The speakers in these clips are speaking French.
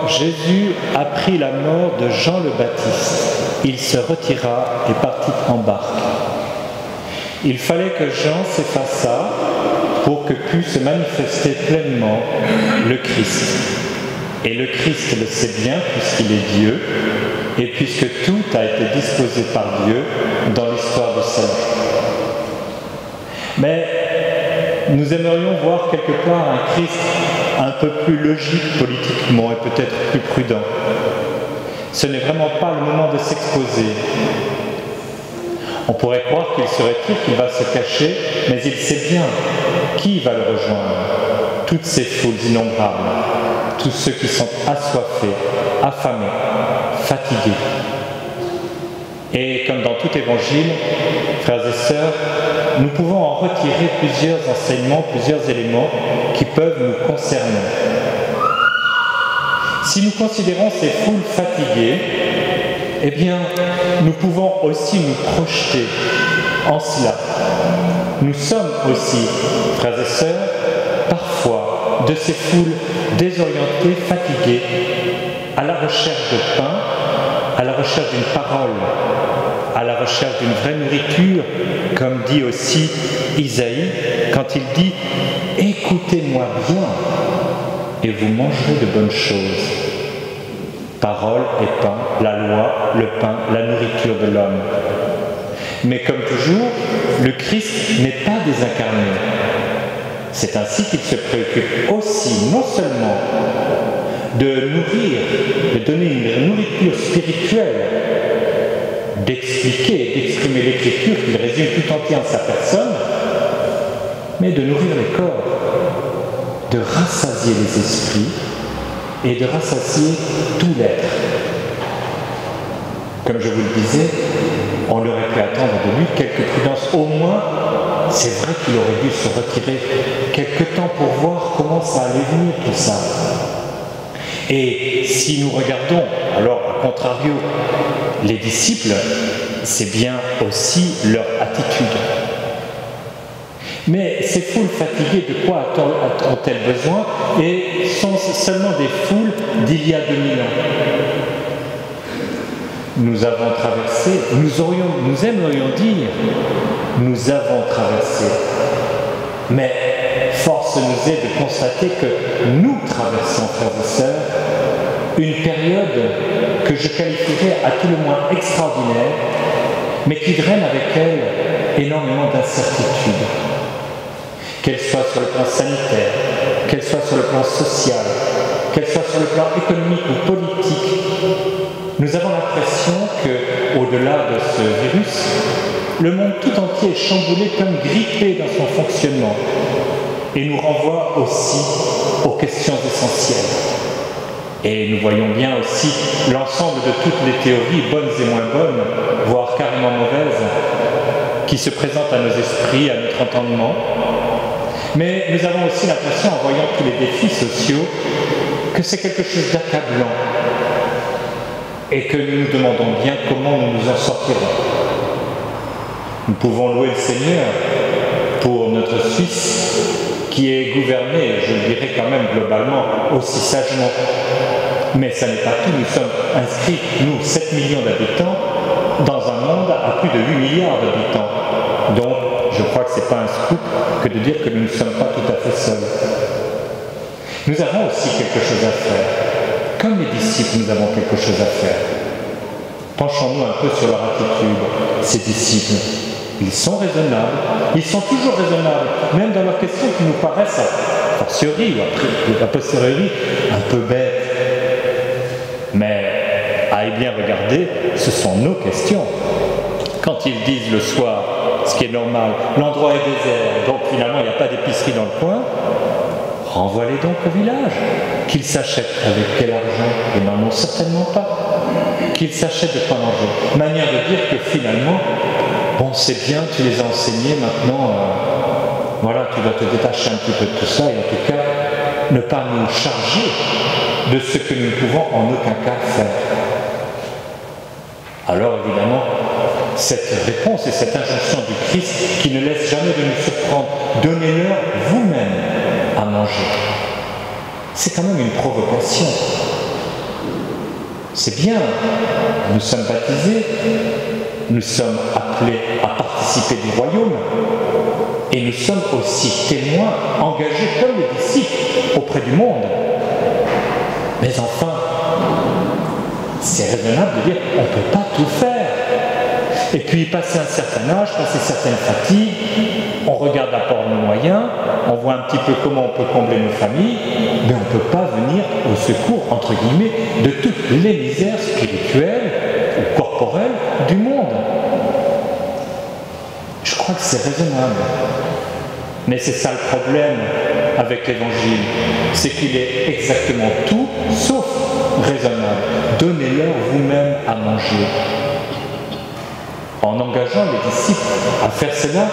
Jésus apprit la mort de Jean le Baptiste, il se retira et partit en barque. Il fallait que Jean s'effaçât pour que pût se manifester pleinement le Christ. Et le Christ le sait bien puisqu'il est Dieu et puisque tout a été disposé par Dieu dans l'histoire du salut. Mais nous aimerions voir quelque part un Christ un peu plus logique politiquement et peut-être plus prudent. Ce n'est vraiment pas le moment de s'exposer. On pourrait croire qu'il serait triste, qu'il va se cacher, mais il sait bien qui va le rejoindre. Toutes ces foules innombrables, tous ceux qui sont assoiffés, affamés, fatigués. Et comme dans tout évangile, frères et sœurs, nous pouvons en retirer plusieurs enseignements, plusieurs éléments qui peuvent nous concerner. Si nous considérons ces foules fatiguées, eh bien, nous pouvons aussi nous projeter en cela. Nous sommes aussi, frères et sœurs, parfois de ces foules désorientées, fatiguées, à la recherche de pain, à la recherche d'une parole, à la recherche d'une vraie nourriture, comme dit aussi Isaïe, quand il dit « Écoutez-moi bien, et vous mangerez de bonnes choses. » Parole et pain, la loi, le pain, la nourriture de l'homme. Mais comme toujours, le Christ n'est pas désincarné. C'est ainsi qu'il se préoccupe aussi, non seulement de nourrir, de donner une nourriture spirituelle, d'expliquer et d'exprimer l'écriture qu'il résume tout entier en sa personne, mais de nourrir les corps, de rassasier les esprits et de rassasier tout l'être. Comme je vous le disais, on aurait pu attendre de lui quelques prudences. Au moins, c'est vrai qu'il aurait dû se retirer quelque temps pour voir comment ça allait venir tout ça. Et si nous regardons, alors à contrario, les disciples, c'est bien aussi leur attitude. Mais ces foules fatiguées, de quoi ont-elles besoin? Et sont seulement des foules d'il y a 2000 ans. Nous avons traversé, nous aimerions dire, nous avons traversé. Mais force nous est de constater que nous traversons, frères et sœurs, une période que je qualifierais à tout le moins extraordinaire, mais qui draine avec elle énormément d'incertitudes. Qu'elle soit sur le plan sanitaire, qu'elle soit sur le plan social, qu'elle soit sur le plan économique ou politique, nous avons l'impression qu'au-delà de ce virus, le monde tout entier est chamboulé comme grippé dans son fonctionnement et nous renvoie aussi aux questions essentielles. Et nous voyons bien aussi l'ensemble de toutes les théories, bonnes et moins bonnes, voire carrément mauvaises, qui se présentent à nos esprits, à notre entendement. Mais nous avons aussi l'impression, en voyant tous les défis sociaux, que c'est quelque chose d'accablant et que nous nous demandons bien comment nous nous en sortirons. Nous pouvons louer le Seigneur pour notre Suisse qui est gouvernée, je le dirais quand même globalement, aussi sagement. Mais ça n'est pas tout, nous sommes inscrits, nous, 7 millions d'habitants, dans un monde à plus de 8 milliards d'habitants. Donc, je crois que ce n'est pas un scoop que de dire que nous ne sommes pas tout à fait seuls. Nous avons aussi quelque chose à faire. Comme les disciples, nous avons quelque chose à faire. Penchons-nous un peu sur leur attitude, ces disciples. Ils sont raisonnables, ils sont toujours raisonnables, même dans leurs questions qui nous paraissent, a fortiori ou a posteriori, un peu bêtes. Mais, à y bien regarder, ce sont nos questions. Quand ils disent le soir, ce qui est normal, l'endroit est désert, donc finalement il n'y a pas d'épicerie dans le coin, renvoie-les donc au village. Qu'ils s'achètent avec quel argent? Ils n'en ont certainement pas. Qu'ils s'achètent de quoi manger. Manière de dire que finalement, bon, c'est bien, tu les as enseignés, maintenant, voilà, tu dois te détacher un petit peu de tout ça, et en tout cas, ne pas nous charger de ce que nous ne pouvons en aucun cas faire. Alors évidemment, cette réponse et cette injonction du Christ qui ne laisse jamais de nous surprendre, donnez-leur vous-même à manger. C'est quand même une provocation. C'est bien, nous sommes baptisés, nous sommes appelés à participer du royaume, et nous sommes aussi témoins, engagés comme les disciples auprès du monde. Mais enfin, c'est raisonnable de dire on ne peut pas tout faire. Et puis, passer un certain âge, passer certaines fatigues, on regarde l'apport de nos moyens, on voit un petit peu comment on peut combler nos familles, mais on ne peut pas venir au secours, entre guillemets, de toutes les misères spirituelles ou corporelles du monde. Je crois que c'est raisonnable. Mais c'est ça le problème avec l'Évangile, c'est qu'il est exactement tout sauf raisonnable. Donnez-leur vous-même à manger. En engageant les disciples à faire cela,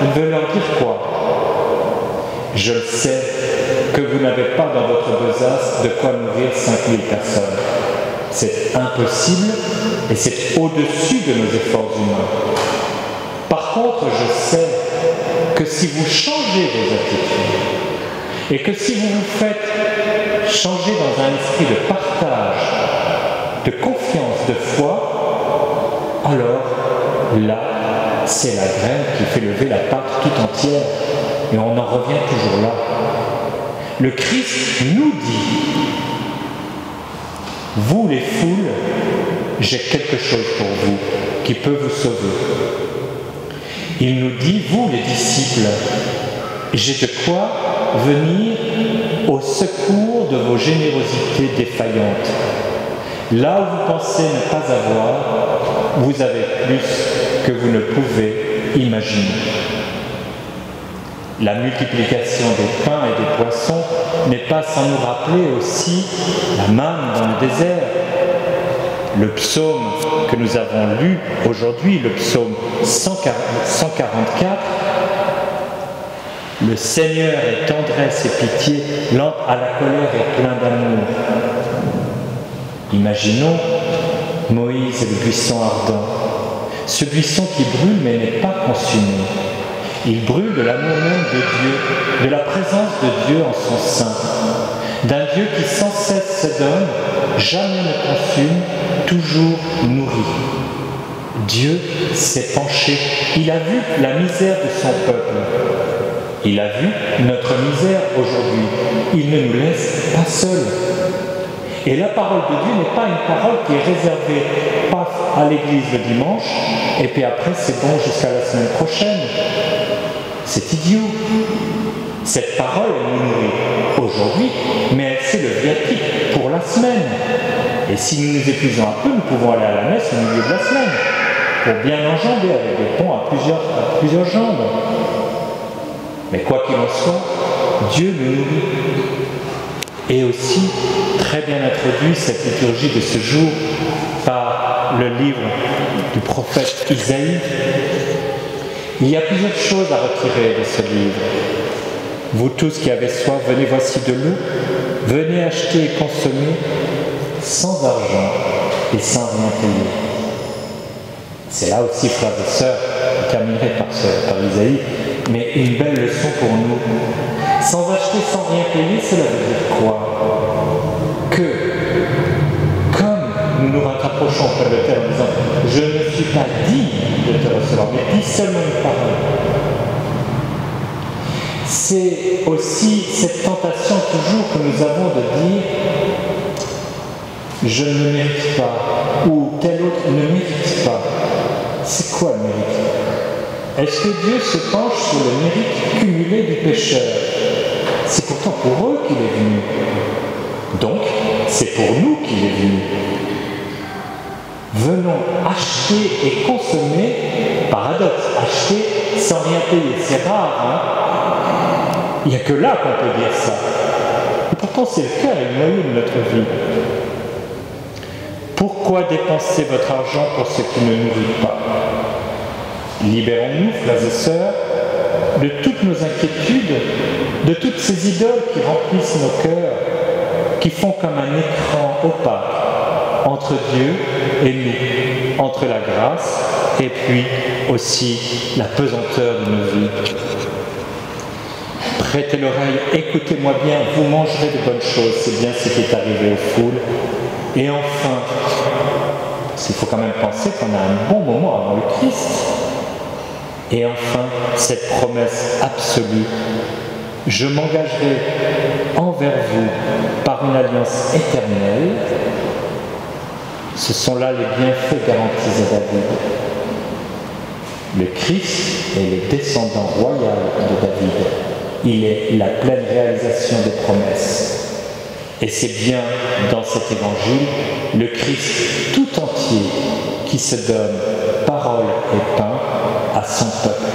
il veut leur dire quoi? Je le sais que vous n'avez pas dans votre besace de quoi nourrir 5000 personnes. C'est impossible et c'est au-dessus de nos efforts humains. Par contre, je sais que si vous changez vos attitudes et que si vous vous faites changer dans un esprit de partage, de confiance, de foi, alors là, c'est la graine qui fait lever la pâte tout entière. Et on en revient toujours là. Le Christ nous dit, vous les foules, j'ai quelque chose pour vous qui peut vous sauver. Il nous dit, vous les disciples, j'ai de quoi venir au secours de vos générosités défaillantes. Là où vous pensez ne pas avoir, vous avez plus que vous ne pouvez imaginer. La multiplication des pains et des poissons n'est pas sans nous rappeler aussi la manne dans le désert. Le psaume que nous avons lu aujourd'hui, le psaume 144, « Le Seigneur est tendresse et pitié, lent à la colère et plein d'amour. » Imaginons Moïse et le buisson ardent, ce buisson qui brûle mais n'est pas consumé. Il brûle de l'amour même de Dieu, de la présence de Dieu en son sein, d'un Dieu qui sans cesse se donne, jamais ne consume, toujours nourrit. Dieu s'est penché, il a vu la misère de son peuple, il a vu notre misère aujourd'hui, il ne nous laisse pas seuls. Et la parole de Dieu n'est pas une parole qui est réservée pas à l'église le dimanche, et puis après c'est bon jusqu'à la semaine prochaine. C'est idiot. Cette parole, elle nous nourrit aujourd'hui, mais c'est le viatique pour la semaine. Et si nous nous épuisons un peu, nous pouvons aller à la messe au milieu de la semaine, pour bien enjamber avec des ponts à plusieurs jambes. Mais quoi qu'il en soit, Dieu nous nourrit. Et aussi, très bien introduit cette liturgie de ce jour par le livre du prophète Isaïe. Il y a plusieurs choses à retirer de ce livre. Vous tous qui avez soif, venez, voici de l'eau. Venez acheter et consommer sans argent et sans rien payer. C'est là aussi, frères et sœurs, je terminerai par Isaïe, mais une belle leçon pour nous. Sans acheter, sans rien payer, cela veut dire quoi? Que, comme nous nous rapprochons auprès de Terre en disant « Je ne suis pas digne de te recevoir », mais dis seulement une parole. C'est aussi cette tentation toujours que nous avons de dire « Je ne le mérite pas » ou « tel autre ne mérite pas ». C'est quoi le mérite? Est-ce que Dieu se penche sur le mérite cumulé du pécheur? C'est pourtant pour eux qu'il est venu. Donc, c'est pour nous qu'il est venu. Venons acheter et consommer, paradoxe, acheter sans rien payer. C'est rare, hein? Il n'y a que là qu'on peut dire ça. Et pourtant, c'est le cœur et le noyau de notre vie. Pourquoi dépenser votre argent pour ce qui ne nourrit pas? Libérons-nous, frères et sœurs, de toutes nos inquiétudes, de toutes ces idoles qui remplissent nos cœurs, qui font comme un écran opaque entre Dieu et nous, entre la grâce et puis aussi la pesanteur de nos vies. Prêtez l'oreille, écoutez-moi bien, vous mangerez de bonnes choses, c'est bien ce qui est arrivé aux foules. Et enfin, parce qu'il faut quand même penser qu'on a un bon moment avant le Christ. Et enfin, cette promesse absolue, je m'engagerai envers vous par une alliance éternelle. Ce sont là les bienfaits garantis à David. Le Christ est le descendant royal de David. Il est la pleine réalisation des promesses. Et c'est bien dans cet évangile le Christ tout entier qui se donne parole et pain à son peuple,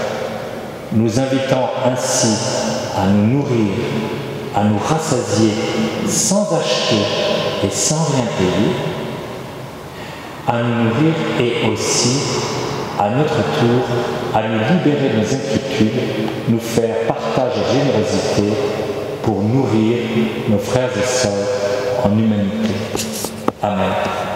nous invitant ainsi à nous nourrir, à nous rassasier sans acheter et sans rien payer, à nous nourrir et aussi, à notre tour, à nous libérer de nos inquiétudes, nous faire partage et générosité pour nourrir nos frères et sœurs en humanité. Amen.